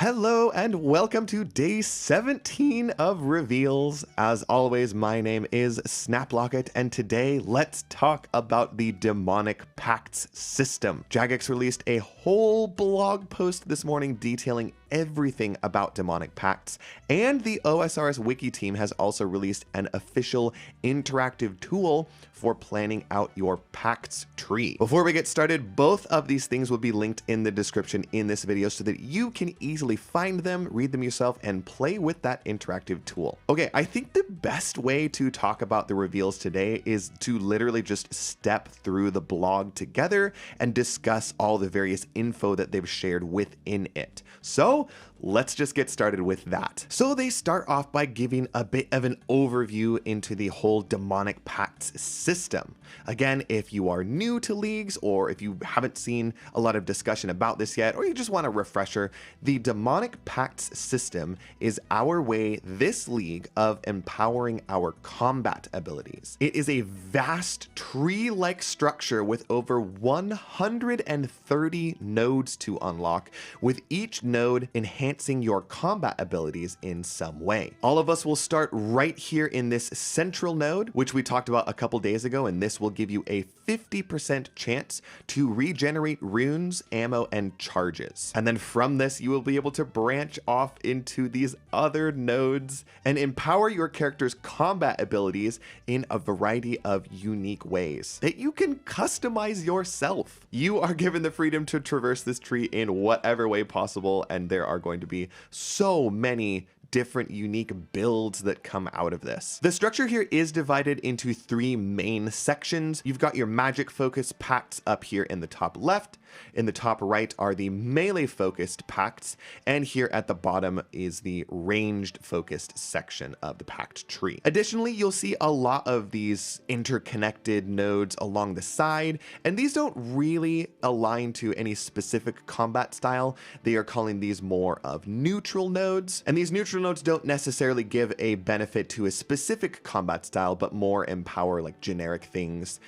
Hello and welcome to day 17 of reveals. As always, my name is Snaplocket, and today let's talk about the Demonic Pacts system. Jagex released a whole blog post this morning detailing everything about Demonic Pacts, and the OSRS Wiki team has also released an official interactive tool for planning out your Pacts tree. Before we get started, both of these things will be linked in the description in this video so that you can easily find them, read them yourself, and play with that interactive tool. Okay, I think the best way to talk about the reveals today is to literally just step through the blog together and discuss all the various info that they've shared within it. So let's just get started with that. So they start off by giving a bit of an overview into the whole Demonic Pacts system. Again, if you are new to leagues, or if you haven't seen a lot of discussion about this yet, or you just want a refresher, the Demonic Pacts system is our way this league of empowering our combat abilities. It is a vast tree-like structure with over 130 nodes to unlock, with each node enhancing your combat abilities in some way. All of us will start right here in this central node, which we talked about a couple days ago, and this will give you a 50% chance to regenerate runes, ammo, and charges. And then from this, you will be able to branch off into these other nodes and empower your character's combat abilities in a variety of unique ways that you can customize yourself. You are given the freedom to traverse this tree in whatever way possible, and there are going to be so many different unique builds that come out of this. The structure here is divided into three main sections. You've got your magic focused pacts up here in the top left. In the top right are the melee focused pacts, and here at the bottom is the ranged focused section of the pact tree. Additionally, you'll see a lot of these interconnected nodes along the side, and these don't really align to any specific combat style. They are calling these more of neutral nodes, and these neutral nodes don't necessarily give a benefit to a specific combat style, but more empower like generic things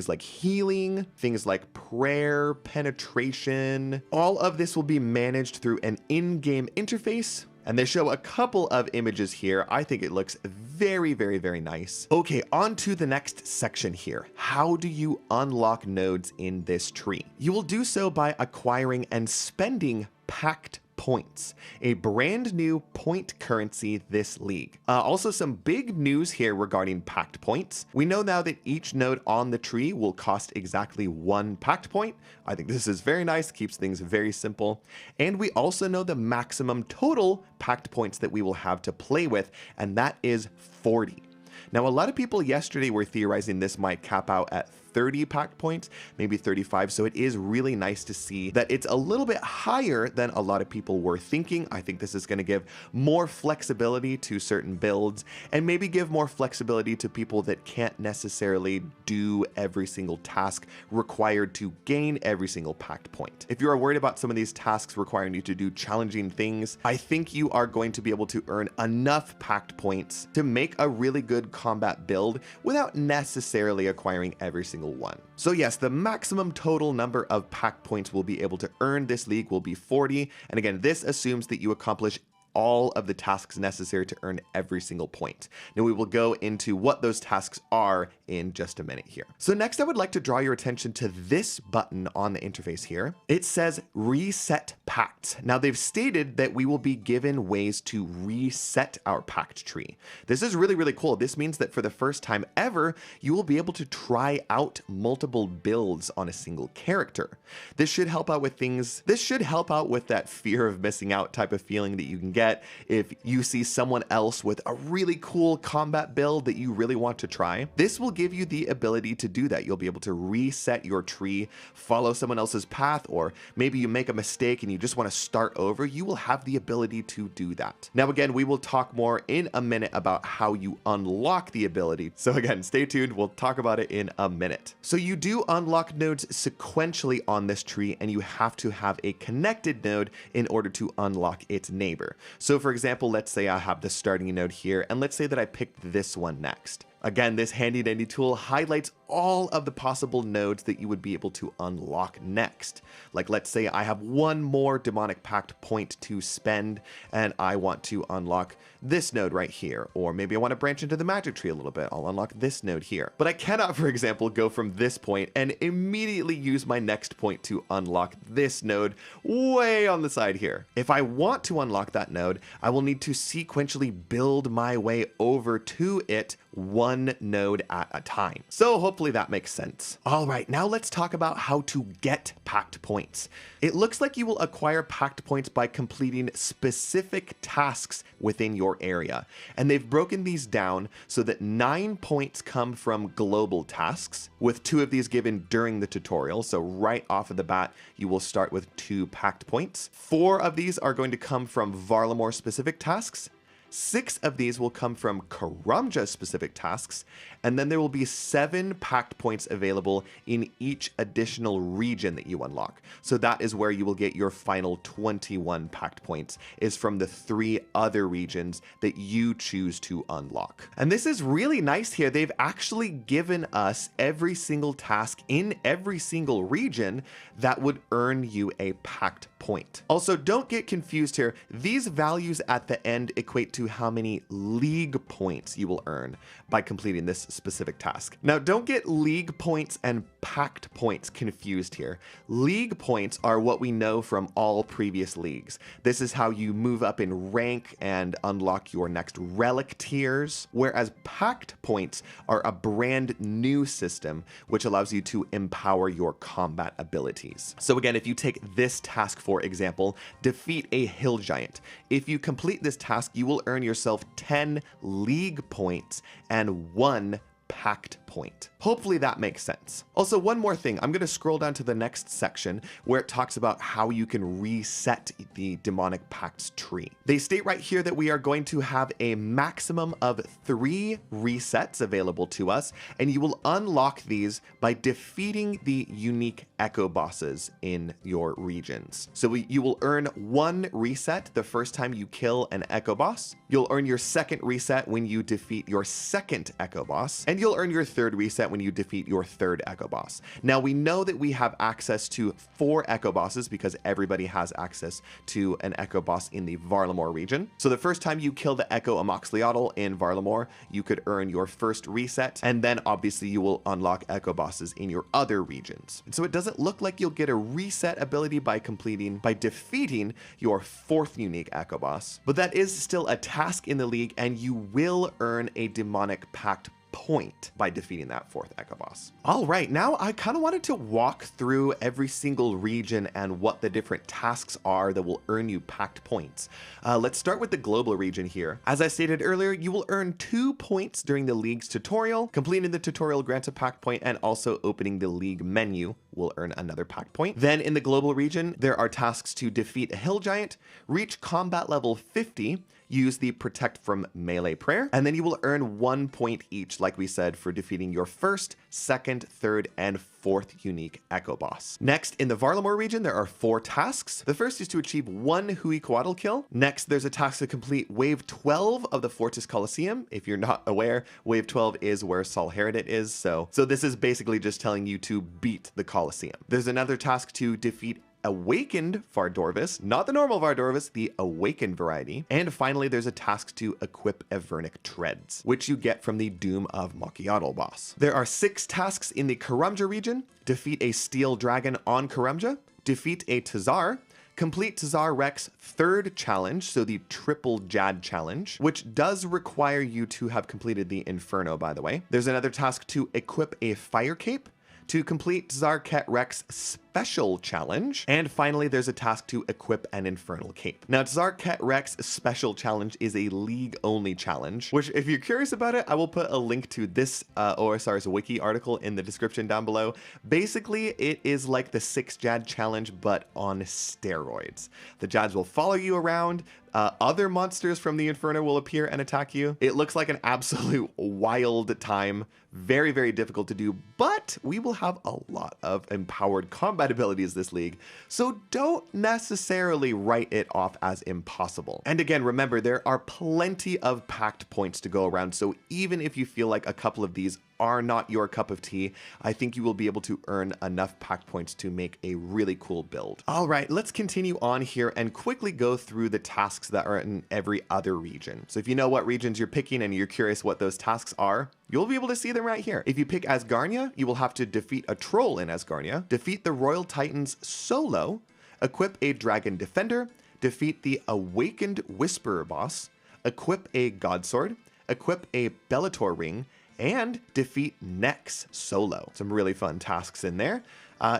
like healing, things like prayer, penetration. All of this will be managed through an in-game interface, and they show a couple of images here. I think it looks very, very, very nice. Okay, on to the next section here. How do you unlock nodes in this tree? You will do so by acquiring and spending Pact Points, a brand new point currency this league. Also, some big news here regarding Pact Points. We know now that each node on the tree will cost exactly 1 Pact Point. I think this is very nice, keeps things very simple. And we also know the maximum total Pact Points that we will have to play with, and that is 40. Now, a lot of people yesterday were theorizing this might cap out at 30 Pact Points, maybe 35, so it is really nice to see that it's a little bit higher than a lot of people were thinking. I think this is going to give more flexibility to certain builds, and maybe give more flexibility to people that can't necessarily do every single task required to gain every single Pact Point. If you are worried about some of these tasks requiring you to do challenging things, I think you are going to be able to earn enough Pact Points to make a really good combat build without necessarily acquiring every single one. So yes, the maximum total number of Pact Points we'll be able to earn this league will be 40. And again, this assumes that you accomplish all of the tasks necessary to earn every single point. Now we will go into what those tasks are in just a minute here. So next I would like to draw your attention to this button on the interface here. It says Reset Pacts. Now they've stated that we will be given ways to reset our pact tree. This is really, really cool. This means that for the first time ever, you will be able to try out multiple builds on a single character. This should help out with that fear of missing out type of feeling that you can get if you see someone else with a really cool combat build that you really want to try. This will give you the ability to do that. You'll be able to reset your tree, follow someone else's path, or maybe you make a mistake and you just want to start over. You will have the ability to do that. Now again, we will talk more in a minute about how you unlock the ability. So again, stay tuned. We'll talk about it in a minute. So you do unlock nodes sequentially on this tree, and you have to have a connected node in order to unlock its neighbor. So for example, let's say I have the starting node here, and let's say that I picked this one next. Again, this handy dandy tool highlights all of the possible nodes that you would be able to unlock next. Like, let's say I have one more Demonic Pact point to spend and I want to unlock this node right here, or maybe I want to branch into the magic tree a little bit. I'll unlock this node here. But I cannot, for example, go from this point and immediately use my next point to unlock this node way on the side here. If I want to unlock that node, I will need to sequentially build my way over to it one node at a time. So hopefully that makes sense. All right, now let's talk about how to get Pact Points. It looks like you will acquire Pact Points by completing specific tasks within your area. And they've broken these down so that 9 points come from global tasks, with 2 of these given during the tutorial. So right off of the bat, you will start with 2 Pact Points. 4 of these are going to come from Varlamore specific tasks. 6 of these will come from Karamja specific tasks, and then there will be 7 Pact Points available in each additional region that you unlock. So that is where you will get your final 21 Pact Points, is from the 3 other regions that you choose to unlock. And this is really nice here. They've actually given us every single task in every single region that would earn you a Pact Point. Also, don't get confused here. These values at the end equate to how many league points you will earn by completing this specific task. Now, don't get league points and Pact Points confused here. League points are what we know from all previous leagues. This is how you move up in rank and unlock your next relic tiers, whereas Pact Points are a brand new system which allows you to empower your combat abilities. So again, if you take this task, for example, defeat a hill giant. If you complete this task, you will earn yourself 10 league points and 1 Pact Point. Hopefully that makes sense. Also, one more thing, I'm going to scroll down to the next section where it talks about how you can reset the Demonic Pacts tree. They state right here that we are going to have a maximum of 3 resets available to us, and you will unlock these by defeating the unique echo bosses in your regions. So you will earn 1 reset the first time you kill an echo boss. You'll earn your second reset when you defeat your second echo boss, and you'll earn your third reset when you defeat your third echo boss. Now, we know that we have access to 4 echo bosses because everybody has access to an echo boss in the Varlamore region. So the first time you kill the echo Amoxliotl in Varlamore, you could earn your first reset, and then obviously you will unlock echo bosses in your other regions. And so it doesn't look like you'll get a reset ability by defeating your 4th unique echo boss, but that is still a task in the league, and you will earn a Demonic Pact point by defeating that 4th echo boss. All right, now I kind of wanted to walk through every single region and what the different tasks are that will earn you Pact Points. Let's start with the global region here. As I stated earlier, you will earn 2 points during the league's tutorial. Completing the tutorial grants a Pact Point, and also opening the league menu will earn another Pact Point. Then in the global region, there are tasks to defeat a hill giant, reach combat level 50, use the Protect from Melee Prayer, and then you will earn 1 point each, like we said, for defeating your 1st, 2nd, 3rd, and 4th unique echo boss. Next, in the Varlamore region, there are 4 tasks. The first is to achieve 1 Huicoatl kill. Next, there's a task to complete Wave 12 of the Fortis Coliseum. If you're not aware, Wave 12 is where Sol Herodit is, so this is basically just telling you to beat the Coliseum. There's another task to defeat Awakened Vardorvis, not the normal Vardorvis, the Awakened variety. And finally, there's a task to equip Evernic Treads, which you get from the Doom of Mokiotl boss. There are 6 tasks in the Karamja region. Defeat a Steel Dragon on Karamja, defeat a Tazar, complete Tazar Rek's 3rd challenge, so the Triple Jad challenge, which does require you to have completed the Inferno, by the way. There's another task to equip a Fire Cape, to complete Zarket Rek's special challenge, and finally there's a task to equip an Infernal Cape. Now, Zarket Rek's special challenge is a league-only challenge, which if you're curious about it, I will put a link to this OSRS wiki article in the description down below. Basically, it is like the 6 Jad challenge, but on steroids. The Jads will follow you around, other monsters from the Inferno will appear and attack you. It looks like an absolute wild time, very, very difficult to do, but but we will have a lot of empowered combat abilities this league, so don't necessarily write it off as impossible. And again, remember, there are plenty of Pact Points to go around, so even if you feel like a couple of these are not your cup of tea, I think you will be able to earn enough Pact Points to make a really cool build. All right, let's continue on here and quickly go through the tasks that are in every other region. So if you know what regions you're picking and you're curious what those tasks are, you'll be able to see them right here. If you pick Asgarnia, you will have to defeat a troll in Asgarnia, defeat the Royal Titans solo, equip a Dragon Defender, defeat the Awakened Whisperer boss, equip a Godsword, equip a Bellator ring, and defeat Nex solo. Some really fun tasks in there.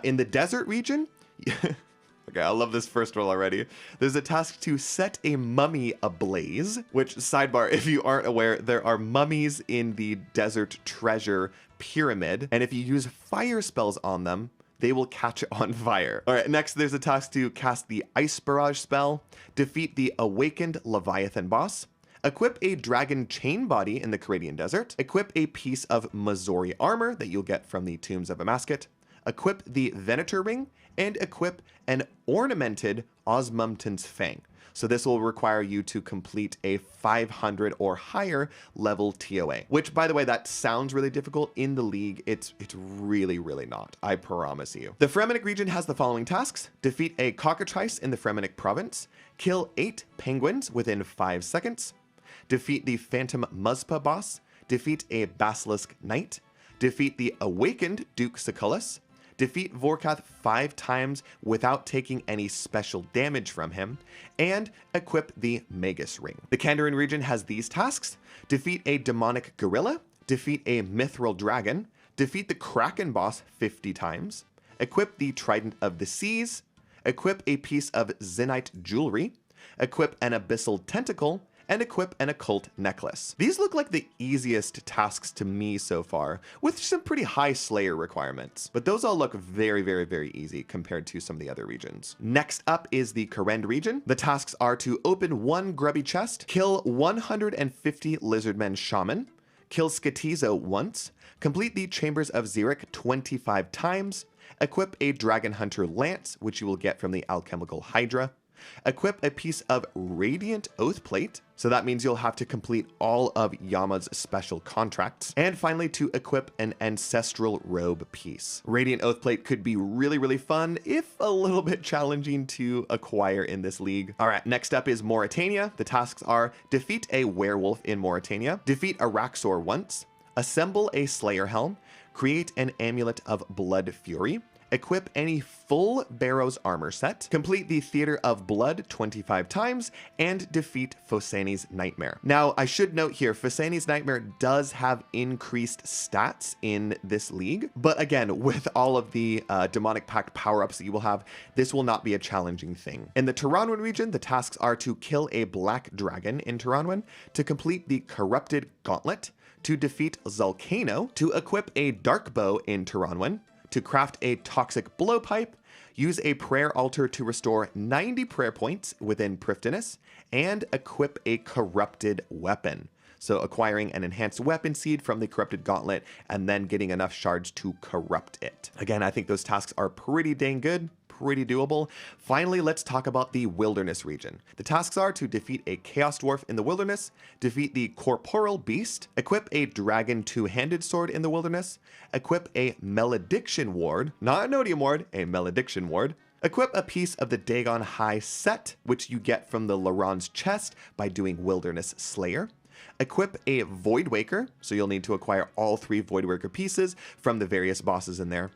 In the desert region, okay, I love this first one already. There's a task to set a mummy ablaze, which, sidebar, if you aren't aware, there are mummies in the desert treasure pyramid, and if you use fire spells on them, they will catch on fire. All right, next there's a task to cast the Ice Barrage spell, defeat the Awakened Leviathan boss, equip a dragon chain body in the Caridian Desert, equip a piece of Mazori armor that you'll get from the Tombs of Amasket, equip the Venator ring, and equip an ornamented Osmumten's Fang. So this will require you to complete a 500 or higher level TOA, which, by the way, that sounds really difficult. In the league, it's really, really not, I promise you. The Fremennik region has the following tasks: defeat a cockatrice in the Fremennik province, kill 8 penguins within 5 seconds, defeat the Phantom Muzpa boss, defeat a Basilisk Knight, defeat the Awakened Duke Siculus, defeat Vorkath 5 times without taking any special damage from him, and equip the Magus Ring. The Kandarin region has these tasks: defeat a Demonic Gorilla, defeat a Mithril Dragon, defeat the Kraken boss 50 times, equip the Trident of the Seas, equip a piece of Zenite jewelry, equip an Abyssal Tentacle, and equip an Occult Necklace. These look like the easiest tasks to me so far, with some pretty high Slayer requirements, but those all look very, very, very easy compared to some of the other regions. Next up is the Karend region. The tasks are to open 1 grubby chest, kill 150 Lizardmen Shaman, kill Skatizo once, complete the Chambers of Xeric 25 times, equip a Dragon Hunter Lance, which you will get from the Alchemical Hydra, equip a piece of Radiant Oathplate, so that means you'll have to complete all of Yama's special contracts, and finally to equip an Ancestral Robe piece. Radiant Oathplate could be really, really fun, if a little bit challenging to acquire in this league. All right, next up is Mauritania. The tasks are: defeat a werewolf in Mauritania, defeat a Raxor once, assemble a Slayer Helm, create an Amulet of Blood Fury, equip any full Barrows armor set, complete the Theater of Blood 25 times, and defeat Phosani's Nightmare. Now, I should note here, Phosani's Nightmare does have increased stats in this league, but again, with all of the Demonic Pact power-ups that you will have, this will not be a challenging thing. In the Taranwen region, the tasks are to kill a Black Dragon in Taranwen, to complete the Corrupted Gauntlet, to defeat Zulcano, to equip a Dark Bow in Taranwen, to craft a Toxic Blowpipe, use a prayer altar to restore 90 prayer points within Prifddinas, and equip a Corrupted Weapon. So acquiring an enhanced weapon seed from the Corrupted Gauntlet and then getting enough shards to corrupt it. Again, I think those tasks are pretty dang good, pretty doable. Finally, let's talk about the Wilderness region. The tasks are to defeat a Chaos Dwarf in the Wilderness, defeat the Corporal Beast, equip a Dragon Two-Handed Sword in the Wilderness, equip a Malediction Ward, not a Nodium Ward, a Malediction Ward, equip a piece of the Dagon High set, which you get from the Laron's chest by doing Wilderness Slayer, equip a Voidwaker, so you'll need to acquire all 3 Voidwaker pieces from the various bosses in there,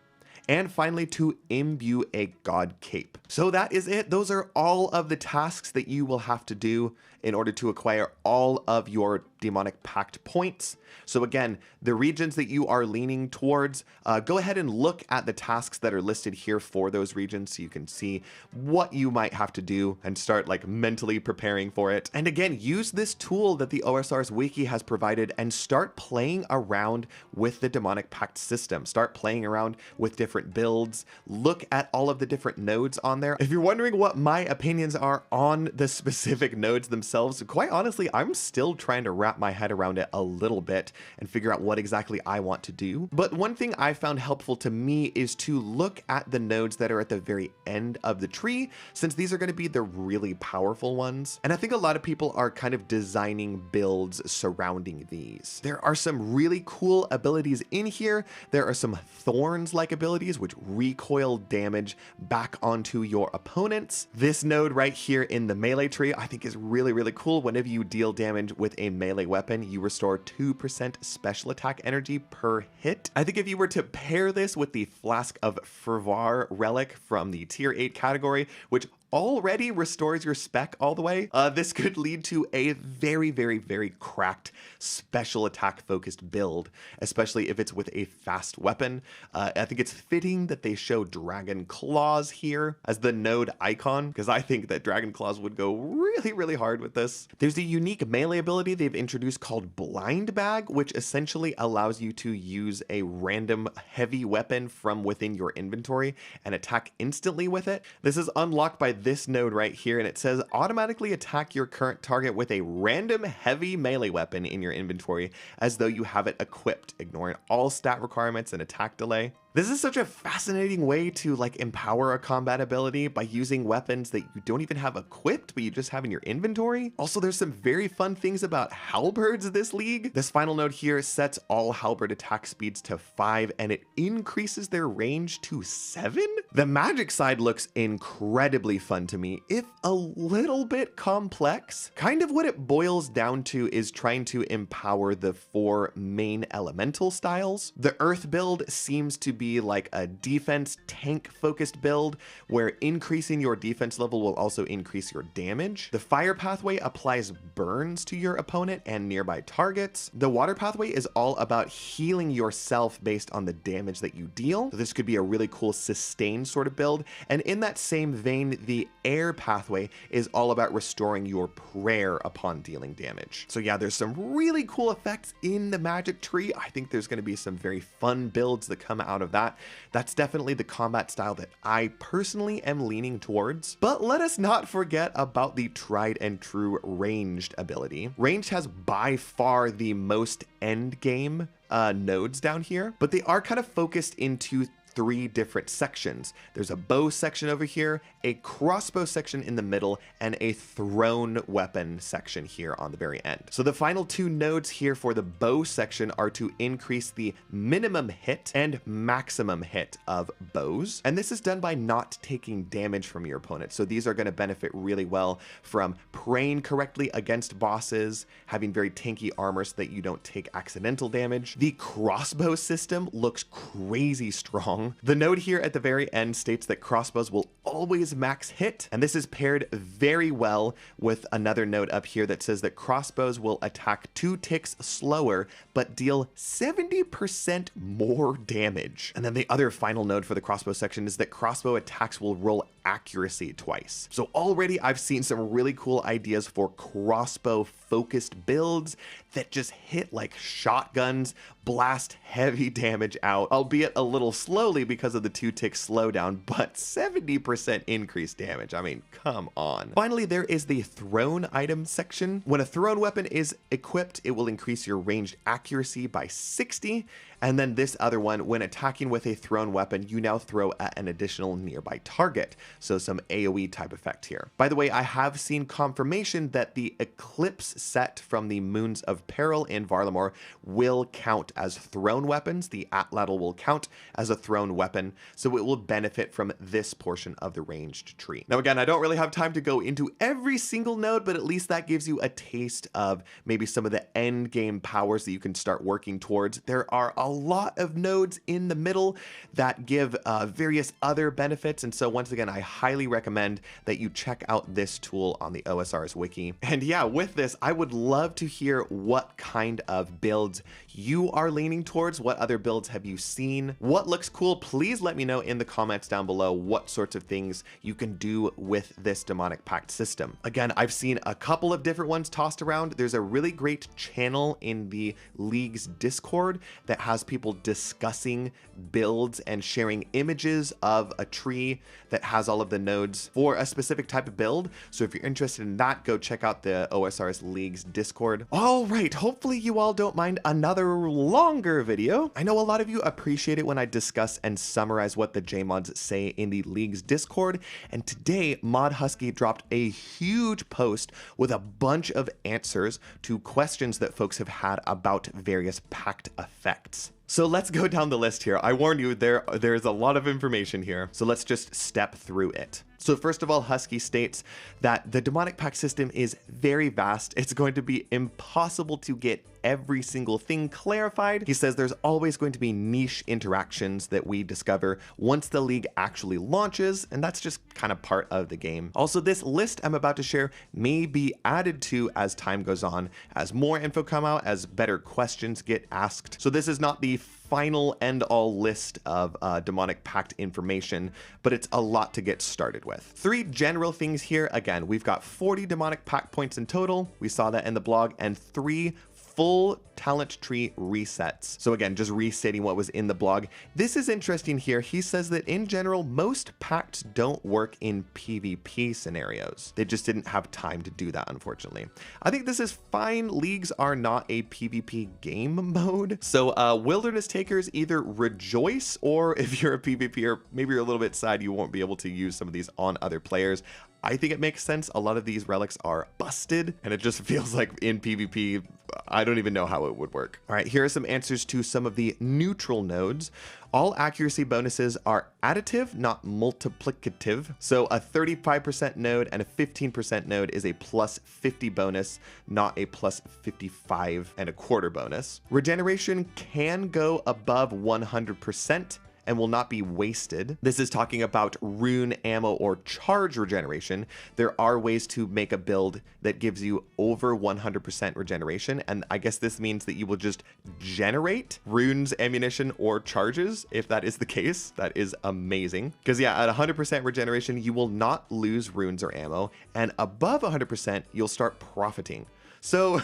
and finally to imbue a God Cape. So that is it. Those are all of the tasks that you will have to do in order to acquire all of your Demonic Pact points. So again, the regions that you are leaning towards, go ahead and look at the tasks that are listed here for those regions so you can see what you might have to do and start like mentally preparing for it. And again, use this tool that the OSRS wiki has provided and start playing around with the Demonic Pact system. Start playing around with different different builds, look at all of the different nodes on there. If you're wondering what my opinions are on the specific nodes themselves, quite honestly, I'm still trying to wrap my head around it a little bit and figure out what exactly I want to do. But one thing I found helpful to me is to look at the nodes that are at the very end of the tree, since these are going to be the really powerful ones. And I think a lot of people are kind of designing builds surrounding these. There are some really cool abilities in here. There are some thorns-like abilities which recoil damage back onto your opponents. This node right here in the melee tree I think is really, really cool. Whenever you deal damage with a melee weapon, you restore 2% special attack energy per hit. I think if you were to pair this with the Flask of Fervor relic from the tier 8 category, which already restores your spec all the way, this could lead to a very, very, very cracked special attack focused build, especially if it's with a fast weapon. I think it's fitting that they show Dragon Claws here as the node icon, because I think that Dragon Claws would go really, really hard with this. There's a unique melee ability they've introduced called Blind Bag, which essentially allows you to use a random heavy weapon from within your inventory and attack instantly with it. This is unlocked by this node right here, and it says automatically attack your current target with a random heavy melee weapon in your inventory as though you have it equipped, ignoring all stat requirements and attack delay. This is such a fascinating way to like empower a combat ability by using weapons that you don't even have equipped, but you just have in your inventory. Also, there's some very fun things about halberds this league. This final node here sets all halberd attack speeds to 5 and it increases their range to 7. The magic side looks incredibly fun to me, if a little bit complex. Kind of what it boils down to is trying to empower the 4 main elemental styles. The earth build seems to be like a defense tank focused build where increasing your defense level will also increase your damage. The fire pathway applies burns to your opponent and nearby targets. The water pathway is all about healing yourself based on the damage that you deal. So this could be a really cool sustain sort of build. And in that same vein, the air pathway is all about restoring your prayer upon dealing damage. So yeah, there's some really cool effects in the magic tree. I think there's going to be some very fun builds that come out of that. That's definitely the combat style that I personally am leaning towards. But let us not forget about the tried and true ranged ability. Ranged has by far the most end game nodes down here, but they are kind of focused into 3 different sections. There's a bow section over here, a crossbow section in the middle, and a thrown weapon section here on the very end. So the final 2 nodes here for the bow section are to increase the minimum hit and maximum hit of bows. And this is done by not taking damage from your opponent. So these are going to benefit really well from praying correctly against bosses, having very tanky armor so that you don't take accidental damage. The crossbow system looks crazy strong. The node here at the very end states that crossbows will always max hit, and this is paired very well with another node up here that says that crossbows will attack 2 ticks slower but deal 70% more damage. And then the other final node for the crossbow section is that crossbow attacks will roll accuracy twice. So already I've seen some really cool ideas for crossbow focused builds that just hit like shotguns, blast heavy damage out, albeit a little slowly because of the 2-tick slowdown, but 70% increased damage. I mean, come on. Finally, there is the thrown item section. When a thrown weapon is equipped, it will increase your ranged accuracy by 60. And then this other one, when attacking with a thrown weapon, you now throw at an additional nearby target. So some AoE type effect here. By the way, I have seen confirmation that the Eclipse set from the Moons of Peril in Varlamore will count as thrown weapons. The Atlatl will count as a thrown weapon, so it will benefit from this portion of the ranged tree. Now again, I don't really have time to go into every single node, but at least that gives you a taste of maybe some of the end game powers that you can start working towards. There are a lot of nodes in the middle that give various other benefits, and so once again, I highly recommend that you check out this tool on the OSRS wiki. And yeah, with this, I would love to hear what kind of builds you are leaning towards. What other builds have you seen? What looks cool? Please let me know in the comments down below what sorts of things you can do with this Demonic Pact system. Again, I've seen a couple of different ones tossed around. There's a really great channel in the League's Discord that has has people discussing builds and sharing images of a tree that has all of the nodes for a specific type of build. So if you're interested in that, go check out the OSRS League's Discord. All right, hopefully you all don't mind another longer video. I know a lot of you appreciate it when I discuss and summarize what the JMods say in the League's Discord, and today Mod Husky dropped a huge post with a bunch of answers to questions that folks have had about various pact effects. So let's go down the list here. I warned you, there's a lot of information here, so let's just step through it. So first of all, Husky states that the Demonic Pact system is very vast. It's going to be impossible to get every single thing clarified. He says there's always going to be niche interactions that we discover once the League actually launches, and that's just kind of part of the game. Also, this list I'm about to share may be added to as time goes on, as more info come out, as better questions get asked. So this is not the final end-all list of Demonic Pact information, but it's a lot to get started with. 3 general things here. Again, we've got 40 Demonic Pact points in total. We saw that in the blog, and 3 full talent tree resets. So again, just restating what was in the blog. This is interesting here. He says that in general, most pacts don't work in PvP scenarios. They just didn't have time to do that, unfortunately. I think this is fine. Leagues are not a PvP game mode. So Wilderness Takers either rejoice, or if you're a PvPer, maybe you're a little bit sad you won't be able to use some of these on other players. I think it makes sense. A lot of these relics are busted, and it just feels like in PvP, I don't even know how it would work. All right, here are some answers to some of the neutral nodes. All accuracy bonuses are additive, not multiplicative. So a 35% node and a 15% node is a plus 50 bonus, not a plus 55.25 bonus. Regeneration can go above 100%. And will not be wasted. This is talking about rune, ammo, or charge regeneration. There are ways to make a build that gives you over 100% regeneration, and I guess this means that you will just generate runes, ammunition, or charges. If that is the case, that is amazing. Because yeah, at 100% regeneration, you will not lose runes or ammo, and above 100%, you'll start profiting. So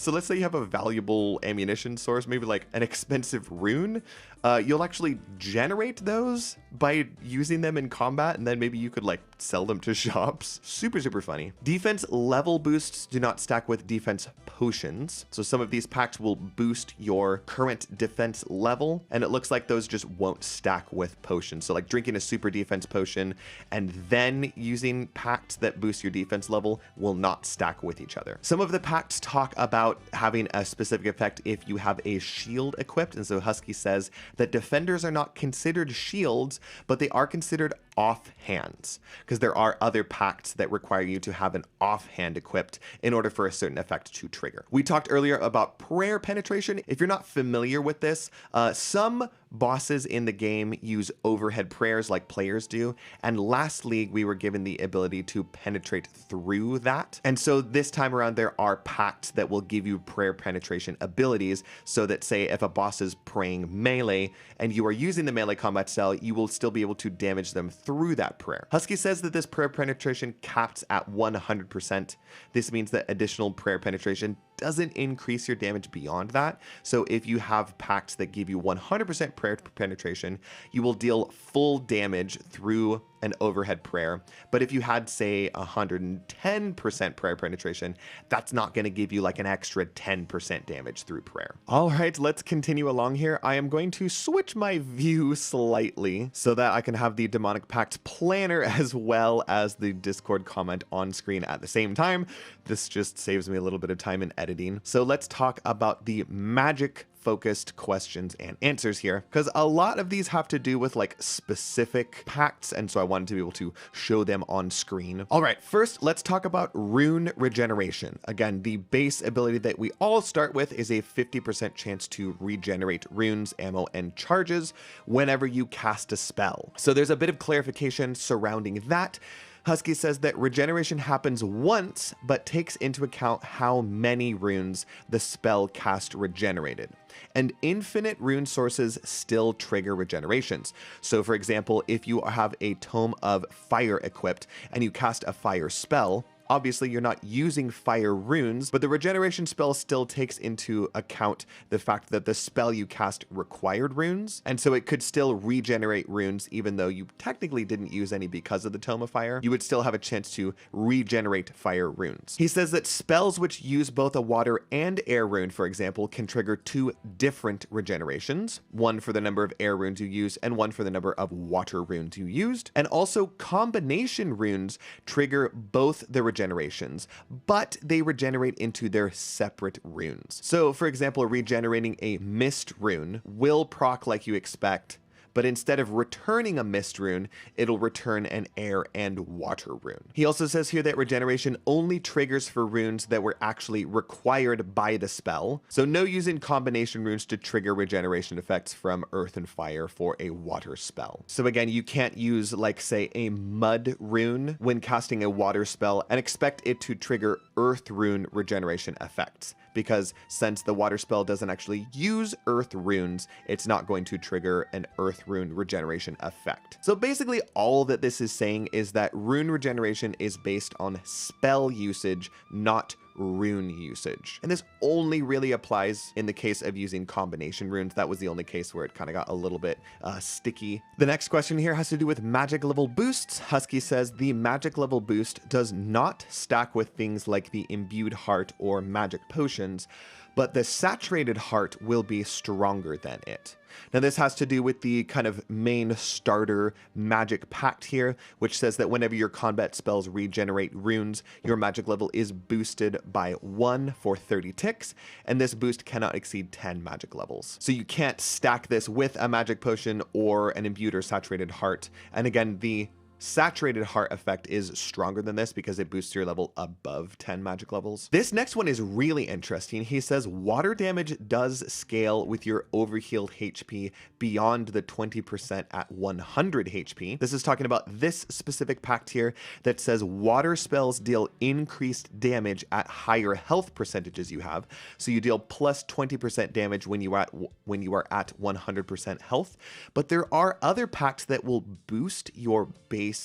let's say you have a valuable ammunition source, maybe like an expensive rune. You'll actually generate those by using them in combat, and then maybe you could like sell them to shops. Super, super funny. Defense level boosts do not stack with defense potions. So some of these packs will boost your current defense level, and it looks like those just won't stack with potions. So like drinking a super defense potion and then using pacts that boost your defense level will not stack with each other. Some of the pacts talk about having a specific effect if you have a shield equipped, and so Husky says that defenders are not considered shields, but they are considered offhands, because there are other pacts that require you to have an offhand equipped in order for a certain effect to trigger. We talked earlier about prayer penetration. If you're not familiar with this, some bosses in the game use overhead prayers like players do, and last league we were given the ability to penetrate through that. And so this time around there are pacts that will give you prayer penetration abilities, so that say if a boss is praying melee and you are using the melee combat style, you will still be able to damage them through that prayer. Husky says that this prayer penetration caps at 100%. This means that additional prayer penetration doesn't increase your damage beyond that. So if you have pacts that give you 100% prayer penetration, you will deal full damage through an overhead prayer. But if you had, say, 110% prayer penetration, that's not going to give you like an extra 10% damage through prayer. All right, let's continue along here. I am going to switch my view slightly so that I can have the Demonic Pact planner as well as the Discord comment on screen at the same time. This just saves me a little bit of time in editing. So let's talk about the magic focused questions and answers here, because a lot of these have to do with like specific pacts, and so I wanted to be able to show them on screen. All right, first let's talk about rune regeneration. Again, the base ability that we all start with is a 50% chance to regenerate runes, ammo, and charges whenever you cast a spell. So there's a bit of clarification surrounding that. Husky says that regeneration happens once, but takes into account how many runes the spell cast regenerated. And infinite rune sources still trigger regenerations. So for example, if you have a Tome of Fire equipped and you cast a fire spell, Obviously, you're not using fire runes, but the regeneration spell still takes into account the fact that the spell you cast required runes, and so it could still regenerate runes even though you technically didn't use any because of the Tome of Fire. You would still have a chance to regenerate fire runes. He says that spells which use both a water and air rune, for example, can trigger 2 different regenerations, one for the number of air runes you use and one for the number of water runes you used. And also combination runes trigger both the regenerations, but they regenerate into their separate runes. So for example, regenerating a mist rune will proc like you expect, but instead of returning a mist rune, it'll return an air and water rune. He also says here that regeneration only triggers for runes that were actually required by the spell. So no using combination runes to trigger regeneration effects from earth and fire for a water spell. So again, you can't use like say a mud rune when casting a water spell and expect it to trigger earth rune regeneration effects, because since the water spell doesn't actually use earth runes, it's not going to trigger an earth rune regeneration effect. So basically all that this is saying is that rune regeneration is based on spell usage, not rune usage. And this only really applies in the case of using combination runes. That was the only case where it kind of got a little bit sticky. The next question here has to do with magic level boosts. Husky says the magic level boost does not stack with things like the imbued heart or magic potions, but the saturated heart will be stronger than it. Now this has to do with the kind of main starter magic pact here, which says that whenever your combat spells regenerate runes, your magic level is boosted by 1 for 30 ticks, and this boost cannot exceed 10 magic levels. So you can't stack this with a magic potion or an imbued or saturated heart. And again, the saturated heart effect is stronger than this because it boosts your level above 10 magic levels. This next one is really interesting. He says water damage does scale with your overhealed HP beyond the 20% at 100 HP. This is talking about this specific pact here that says water spells deal increased damage at higher health percentages you have. So you deal plus 20% damage when you are at 100% health. But there are other pacts that will boost your base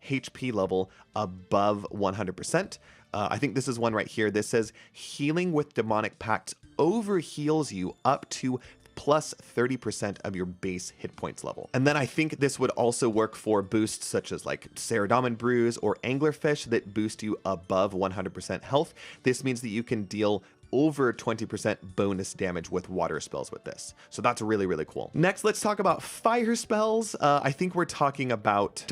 HP level above 100%. I think this is one right here. This says healing with Demonic Pacts overheals you up to plus 30% of your base hit points level. And then I think this would also work for boosts such as like Ceridom Bruise or Anglerfish that boost you above 100% health. This means that you can deal over 20% bonus damage with water spells with this. So that's really, really cool. Next, let's talk about fire spells. I think we're talking about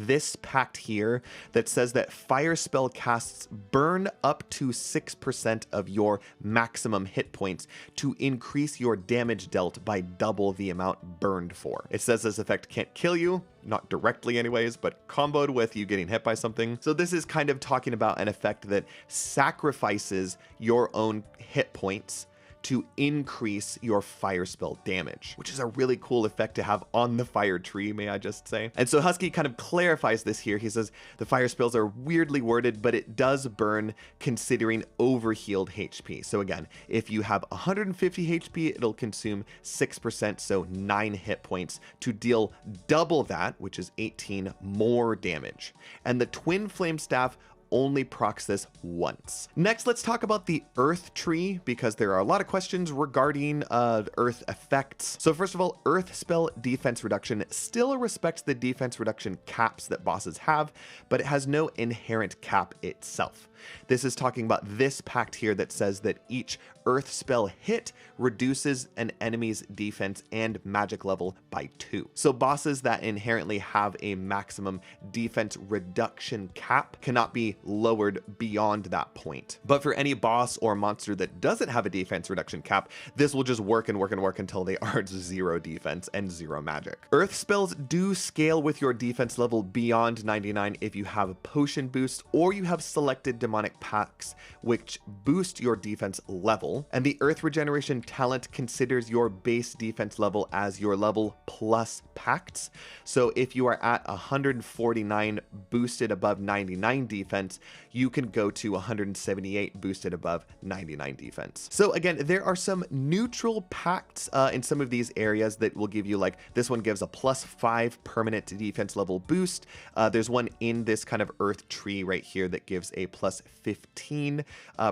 this pact here that says that fire spell casts burn up to 6% of your maximum hit points to increase your damage dealt by double the amount burned for. It says this effect can't kill you, not directly anyways, but comboed with you getting hit by something. So this is kind of talking about an effect that sacrifices your own hit points to increase your fire spell damage, which is a really cool effect to have on the fire tree, may I just say. And so Husky kind of clarifies this here. He says the fire spells are weirdly worded, but it does burn considering overhealed HP. So again, if you have 150 HP, it'll consume 6%, so 9 hit points to deal double that, which is 18 more damage. And the Twin Flame Staff only procs this once. Next, let's talk about the Earth Tree, because there are a lot of questions regarding Earth effects. So first of all, Earth spell defense reduction still respects the defense reduction caps that bosses have, but it has no inherent cap itself. This is talking about this pact here that says that each Earth spell hit reduces an enemy's defense and magic level by 2. So bosses that inherently have a maximum defense reduction cap cannot be lowered beyond that point. But for any boss or monster that doesn't have a defense reduction cap, this will just work and work and work until they are 0 defense and 0 magic. Earth spells do scale with your defense level beyond 99 if you have potion boosts or you have selected Demonic Pacts, which boost your defense level. And the Earth Regeneration talent considers your base defense level as your level plus pacts. So if you are at 149 boosted above 99 defense, defense, you can go to 178 boosted above 99 defense. So again, there are some neutral pacts in some of these areas that will give you, like this one gives a +5 permanent defense level boost. There's one in this kind of earth tree right here that gives a +15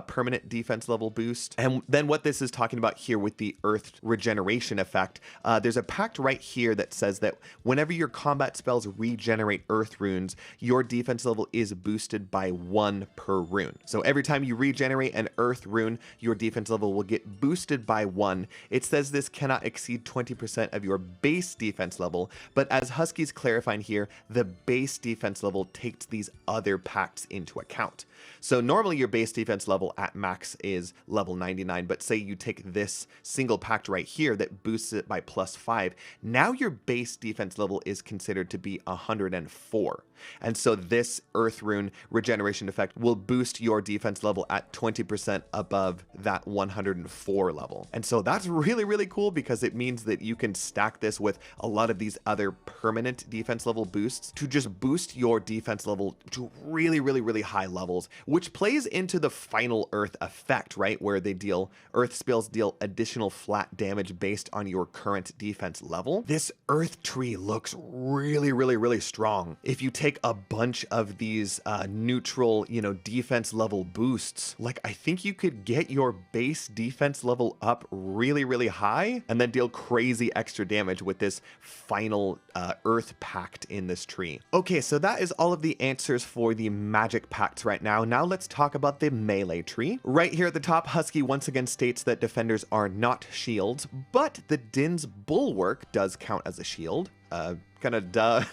permanent defense level boost. And then what this is talking about here with the earth regeneration effect, there's a pact right here that says that whenever your combat spells regenerate earth runes, your defense level is boosted by 1 per rune. So every time you regenerate an earth rune, your defense level will get boosted by 1. It says this cannot exceed 20% of your base defense level, but as Husky's clarifying here, the base defense level takes these other pacts into account. So normally your base defense level at max is level 99, but say you take this single pact right here that boosts it by +5, now your base defense level is considered to be 104. And so this earth rune regeneration effect will boost your defense level at 20% above that 104 level. And so that's really, really cool because it means that you can stack this with a lot of these other permanent defense level boosts to just boost your defense level to really, really, really high levels, which plays into the final earth effect, right? Where they deal, earth spells deal additional flat damage based on your current defense level. This earth tree looks really, really, really strong. If you take a bunch of these neutral, defense level boosts, like I think you could get your base defense level up really, really high and then deal crazy extra damage with this final earth pact in this tree. Okay, so that is all of the answers for the magic pacts right now. Now let's talk about the melee tree. Right here at the top, Husky once again states that defenders are not shields, but the Din's Bulwark does count as a shield. Kind of duh.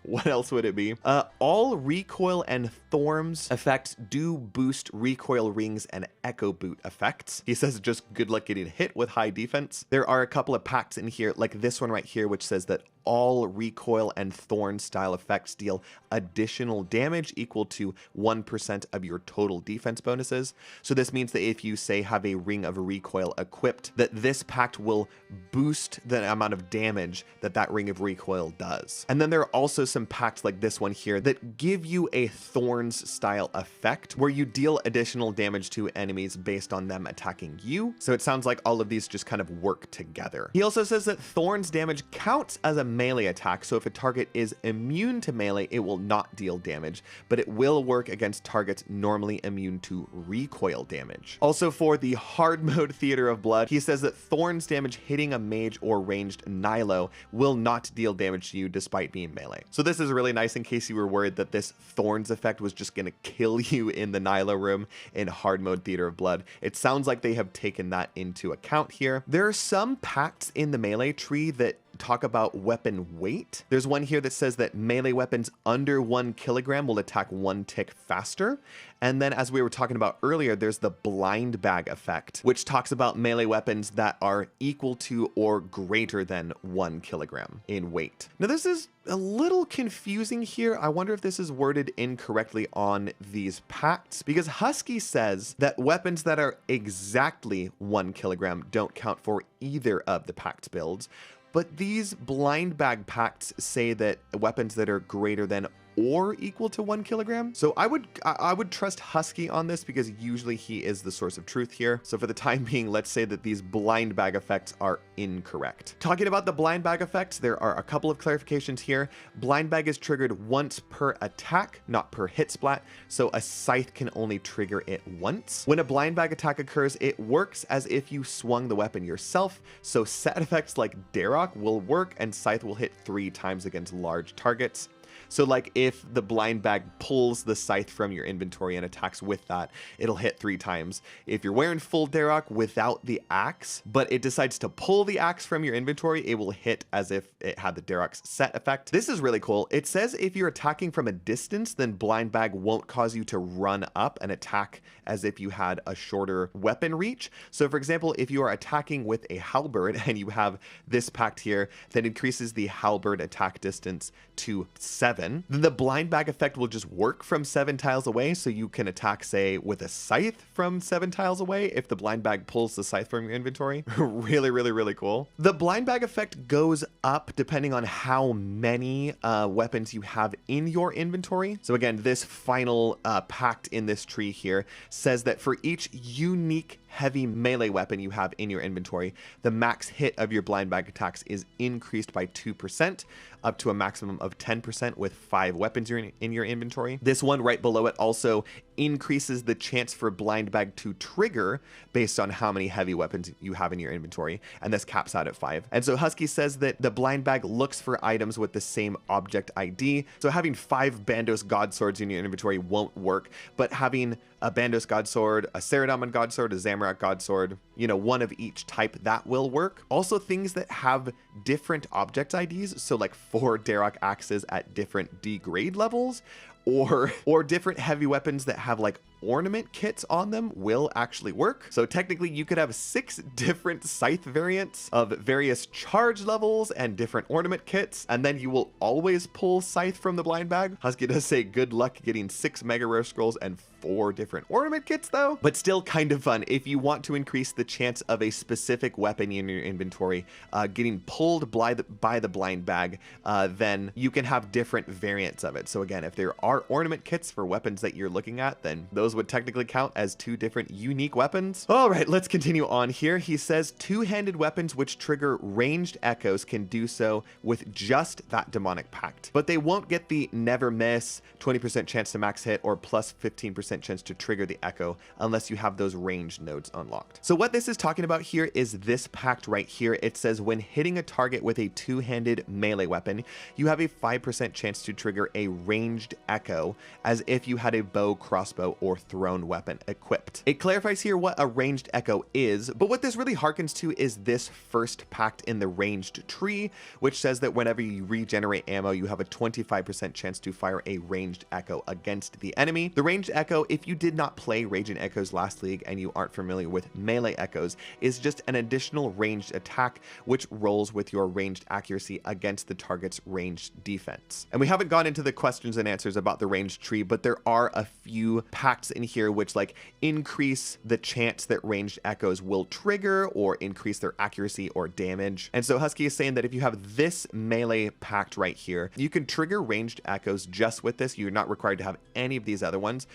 What else would it be? All recoil and thorns effects do boost recoil rings and echo boot effects. He says just good luck getting hit with high defense. There are a couple of pacts in here, like this one right here, which says that all recoil and thorn style effects deal additional damage equal to 1% of your total defense bonuses. So this means that if you say have a ring of recoil equipped, that this pact will boost the amount of damage that that ring of recoil does. And then there are also some pacts like this one here that give you a thorns style effect where you deal additional damage to enemies based on them attacking you. So it sounds like all of these just kind of work together. He also says that thorns damage counts as a melee attack, so if a target is immune to melee, it will not deal damage, but it will work against targets normally immune to recoil damage. Also for the hard mode Theater of Blood, he says that thorns damage hitting a mage or ranged Nihilo will not deal damage to you despite being melee. So this is really nice in case you were worried that this thorns effect was just going to kill you in the Nihilo room in hard mode Theater of Blood. It sounds like they have taken that into account here. There are some pacts in the melee tree that talk about weapon weight. There's one here that says that melee weapons under 1 kilogram will attack 1 tick faster. And then as we were talking about earlier, there's the blind bag effect, which talks about melee weapons that are equal to or greater than 1 kilogram in weight. Now this is a little confusing here. I wonder if this is worded incorrectly on these pacts, because Husky says that weapons that are exactly 1 kilogram don't count for either of the pact builds. But these blind bag pacts say that weapons that are greater than or equal to 1 kilogram. So I would trust Husky on this because usually he is the source of truth here. So for the time being, let's say that these blind bag effects are incorrect. Talking about the blind bag effects, there are a couple of clarifications here. Blind bag is triggered once per attack, not per hit splat. So a scythe can only trigger it once. When a blind bag attack occurs, it works as if you swung the weapon yourself. So set effects like Darok will work and scythe will hit 3 times against large targets. So like if the blind bag pulls the scythe from your inventory and attacks with that, it'll hit 3 times. If you're wearing full Darok without the axe, but it decides to pull the axe from your inventory, it will hit as if it had the Darok's set effect. This is really cool. It says if you're attacking from a distance, then blind bag won't cause you to run up and attack as if you had a shorter weapon reach. So for example, if you are attacking with a halberd and you have this pact here that increases the halberd attack distance to 7, weapon, then the blind bag effect will just work from 7 tiles away, so you can attack, say, with a scythe from 7 tiles away if the blind bag pulls the scythe from your inventory. Really cool. The blind bag effect goes up depending on how many weapons you have in your inventory. So again, this final pact in this tree here says that for each unique heavy melee weapon you have in your inventory, the max hit of your blind bag attacks is increased by 2%, up to a maximum of 10% with 5 weapons in your inventory. This one right below it also increases the chance for blind bag to trigger based on how many heavy weapons you have in your inventory, and this caps out at 5. And so Husky says that the blind bag looks for items with the same object ID, so having 5 Bandos God Swords in your inventory won't work, but having a Bandos God Sword, a Saradomin God Sword, a Zamorak God Sword, you know, one of each type, that will work. Also things that have different object IDs, so like 4 Darok axes at different degrade levels, or different heavy weapons that have like ornament kits on them will actually work. So technically you could have 6 different scythe variants of various charge levels and different ornament kits, and then you will always pull scythe from the blind bag. Husky does say good luck getting 6 mega rare scrolls and 4 different ornament kits though, but still kind of fun. If you want to increase the chance of a specific weapon in your inventory getting pulled by the blind bag, then you can have different variants of it. So again, if there are ornament kits for weapons that you're looking at, then those would technically count as 2 different unique weapons. All right, let's continue on here. He says 2-handed weapons which trigger ranged echoes can do so with just that demonic pact, but they won't get the never miss, 20% chance to max hit, or plus 15% chance to trigger the echo unless you have those ranged nodes unlocked. So what this is talking about here is this pact right here. It says when hitting a target with a 2-handed melee weapon, you have a 5% chance to trigger a ranged echo as if you had a bow, crossbow, or thrown weapon equipped. It clarifies here what a ranged echo is, but what this really harkens to is this first pact in the ranged tree, which says that whenever you regenerate ammo, you have a 25% chance to fire a ranged echo against the enemy. The ranged echo, if you did not play Raging Echoes last league and you aren't familiar with melee echoes, is just an additional ranged attack which rolls with your ranged accuracy against the target's ranged defense. And we haven't gone into the questions and answers about the ranged tree, but there are a few pacts in here which like increase the chance that ranged echoes will trigger or increase their accuracy or damage. And so Husky is saying that if you have this melee pact right here, you can trigger ranged echoes just with this. You're not required to have any of these other ones,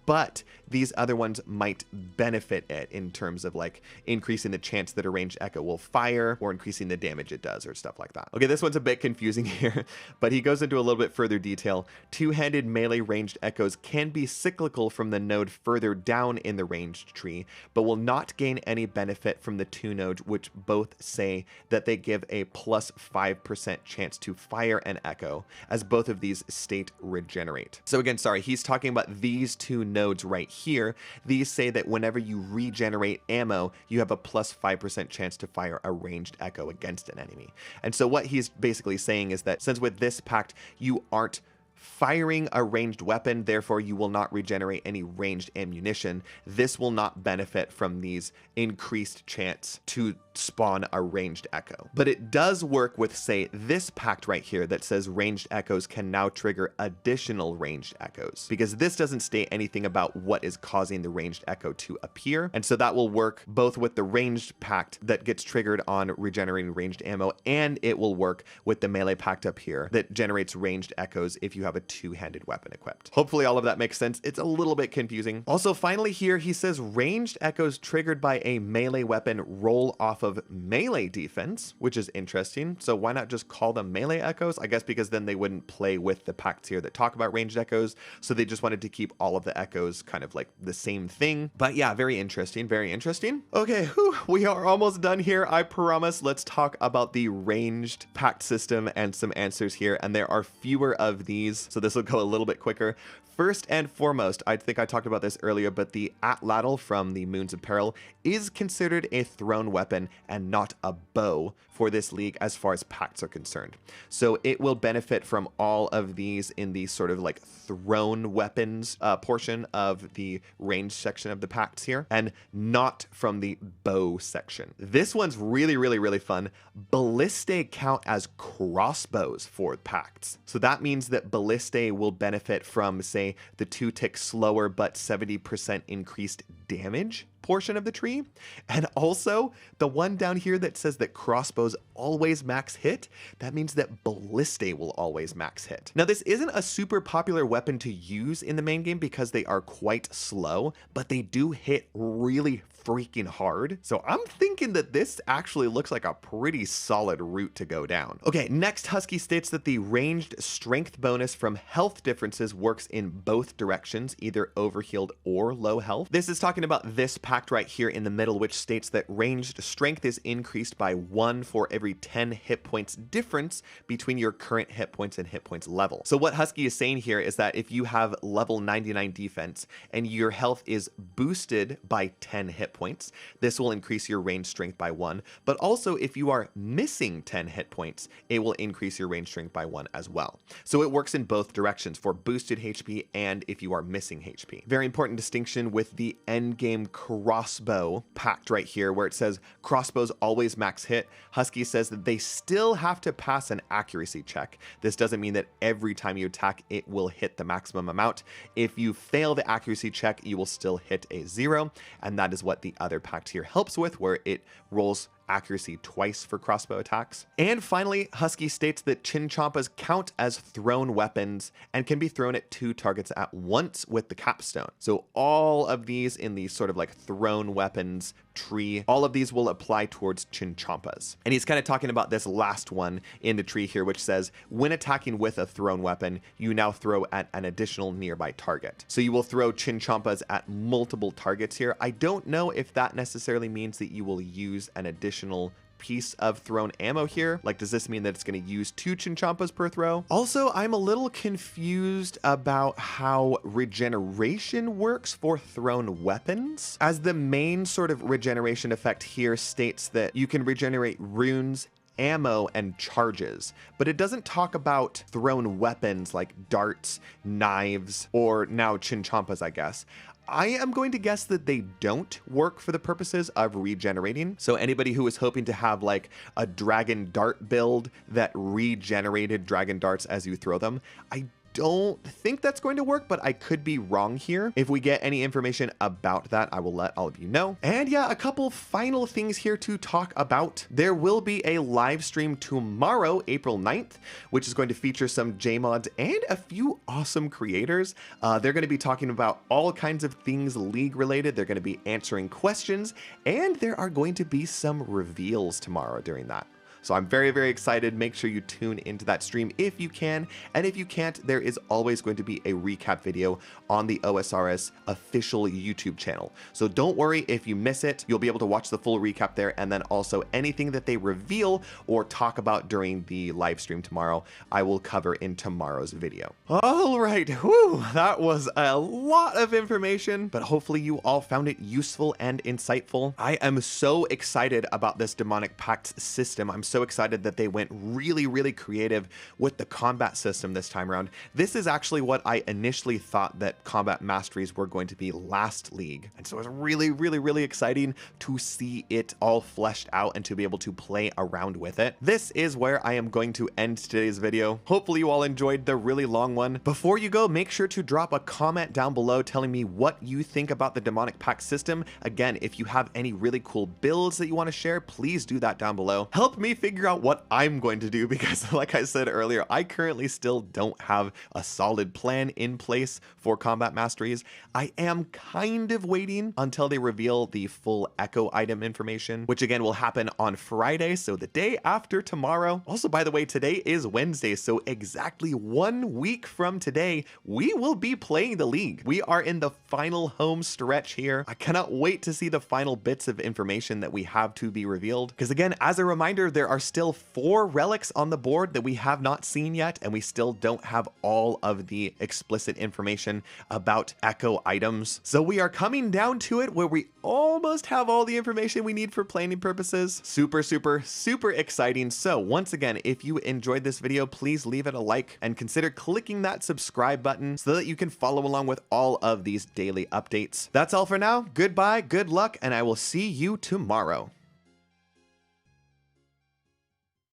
but these other ones might benefit it in terms of like increasing the chance that a ranged echo will fire or increasing the damage it does or stuff like that. Okay, this one's a bit confusing here, but he goes into a little bit further detail. 2-handed melee ranged echoes can be cyclical from the node further down in the ranged tree, but will not gain any benefit from the 2 nodes which both say that they give a plus 5% chance to fire an echo, as both of these state regenerate. So again, sorry, he's talking about these 2 nodes right here. These say that whenever you regenerate ammo, you have a plus 5% chance to fire a ranged echo against an enemy. And so what he's basically saying is that since with this pact, you aren't firing a ranged weapon, therefore you will not regenerate any ranged ammunition, this will not benefit from these increased chance to spawn a ranged echo. But it does work with, say, this pact right here that says ranged echoes can now trigger additional ranged echoes, because this doesn't state anything about what is causing the ranged echo to appear. And so that will work both with the ranged pact that gets triggered on regenerating ranged ammo, and it will work with the melee pact up here that generates ranged echoes if you have a 2-handed weapon equipped. Hopefully all of that makes sense. It's a little bit confusing. Also, finally here, he says ranged echoes triggered by a melee weapon roll off of melee defense, which is interesting. So why not just call them melee echoes? I guess because then they wouldn't play with the pacts here that talk about ranged echoes. So they just wanted to keep all of the echoes kind of like the same thing. But yeah, very interesting. Very interesting. Okay, we are almost done here. I promise. Let's talk about the ranged pact system and some answers here. And there are fewer of these, so this will go a little bit quicker. First and foremost, I think I talked about this earlier, but the Atlatl from the Moons of Peril is considered a thrown weapon and not a bow for this league as far as pacts are concerned. So it will benefit from all of these in the sort of like thrown weapons portion of the range section of the pacts here, and not from the bow section. This one's really fun. Ballistae count as crossbows for pacts. So that means that Ballistae will benefit from, say, the 2-tick slower but 70% increased damage portion of the tree. And also the one down here that says that crossbows always max hit, that means that Ballistae will always max hit. Now this isn't a super popular weapon to use in the main game because they are quite slow, but they do hit really freaking hard. So I'm thinking that this actually looks like a pretty solid route to go down. Okay, next Husky states that the ranged strength bonus from health differences works in both directions, either overhealed or low health. This is talking about this pact right here in the middle, which states that ranged strength is increased by 1 for every 10 hit points difference between your current hit points and hit points level. So what Husky is saying here is that if you have level 99 defense and your health is boosted by 10 hit points, this will increase your range strength by 1, but also if you are missing 10 hit points, it will increase your range strength by 1 as well. So it works in both directions for boosted HP and if you are missing HP. Very important distinction with the endgame crossbow pact right here, where it says crossbows always max hit. Husky says that they still have to pass an accuracy check. This doesn't mean that every time you attack, it will hit the maximum amount. If you fail the accuracy check, you will still hit a 0, and that is what the other pact here helps with, where it rolls accuracy twice for crossbow attacks. And finally, Husky states that Chinchompas count as thrown weapons and can be thrown at 2 targets at once with the capstone. So all of these in the sort of like thrown weapons tree, all of these will apply towards Chinchompas. And he's kind of talking about this last one in the tree here, which says when attacking with a thrown weapon, you now throw at an additional nearby target. So you will throw Chinchompas at multiple targets here. I don't know if that necessarily means that you will use an additional piece of thrown ammo here. Like, does this mean that it's going to use 2 Chinchompas per throw? Also, I'm a little confused about how regeneration works for thrown weapons, as the main sort of regeneration effect here states that you can regenerate runes, ammo, and charges, but it doesn't talk about thrown weapons like darts, knives, or now Chinchompas, I guess. I am going to guess that they don't work for the purposes of regenerating. So anybody who is hoping to have like a dragon dart build that regenerated dragon darts as you throw them, I don't think that's going to work, but I could be wrong here. If we get any information about that, I will let all of you know. And yeah, a couple final things here to talk about. There will be a live stream tomorrow, April 9th, which is going to feature some JMods and a few awesome creators. They're going to be talking about all kinds of things League related. They're going to be answering questions, and there are going to be some reveals tomorrow during that. So I'm very, very excited. Make sure you tune into that stream if you can. And if you can't, there is always going to be a recap video on the OSRS official YouTube channel. So don't worry if you miss it. You'll be able to watch the full recap there. And then also anything that they reveal or talk about during the live stream tomorrow, I will cover in tomorrow's video. All right. Whew, that was a lot of information, but hopefully you all found it useful and insightful. I am so excited about this Demonic Pacts system. I'm so excited that they went really, really creative with the combat system this time around. This is actually what I initially thought that combat masteries were going to be last League. And so it was really, really, really exciting to see it all fleshed out and to be able to play around with it. This is where I am going to end today's video. Hopefully you all enjoyed the really long one. Before you go, make sure to drop a comment down below telling me what you think about the Demonic Pact system. Again, if you have any really cool builds that you want to share, please do that down below. Help me figure out what I'm going to do, because like I said earlier, I currently still don't have a solid plan in place for combat masteries. I am kind of waiting until they reveal the full echo item information, which again will happen on Friday, so the day after tomorrow. Also, by the way, today is Wednesday, so exactly 1 week from today, we will be playing the League. We are in the final home stretch here. I cannot wait to see the final bits of information that we have to be revealed, because again, as a reminder, there are still 4 relics on the board that we have not seen yet, and we still don't have all of the explicit information about echo items. So we are coming down to it where we almost have all the information we need for planning purposes. Super, super, super exciting. So once again, if you enjoyed this video, please leave it a like and consider clicking that subscribe button so that you can follow along with all of these daily updates. That's all for now. Goodbye, good luck, and I will see you tomorrow.